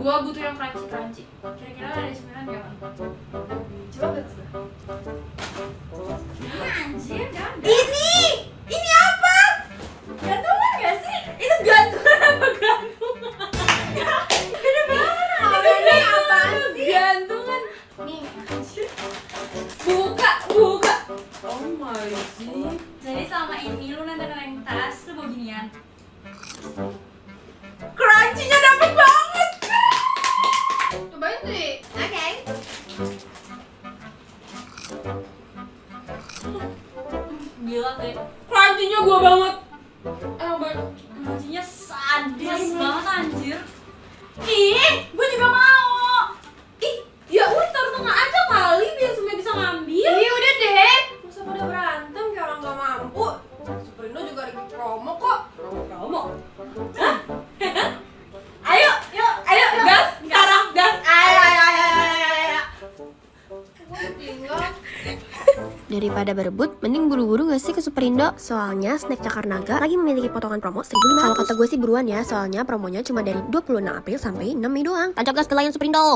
Gue butuh yang crunchy. Kira-kira ada 9 gak kan? Coba gue tes. Anjir, ganda. Ini apa? Gantungan gak sih? Itu gantungan apa gantungan? Gede banget. Ini apaan sih? Gantungan. Nih, anjir. Buka. Oh my god. Jadi selama ini lu nenteng tas, lu bawa ginian. Crunchy-nya dapet banget. Cobain sih. Oke. Gila sih. Crunchy-nya gua banget. Crunchy-nya sadis banget anjir. Ih, gua juga mau. Ih, ya udah taruh tengah aja kali biar semua bisa ngambil. Iya udah deh. Masa pada berantem kayak orang gak mampu. Superindo juga lagi promo kok. Promo? Hah? Ayo, gas, sekarang gas. Ayo. Daripada berebut, mending buru-buru gak sih ke Superindo? Soalnya snack Cakar Naga lagi memiliki potongan promo 1.500. Kalau kata gue sih buruan ya, soalnya promonya cuma dari 26 April sampai 6 Mei doang. Tancap gas ke layar Superindo!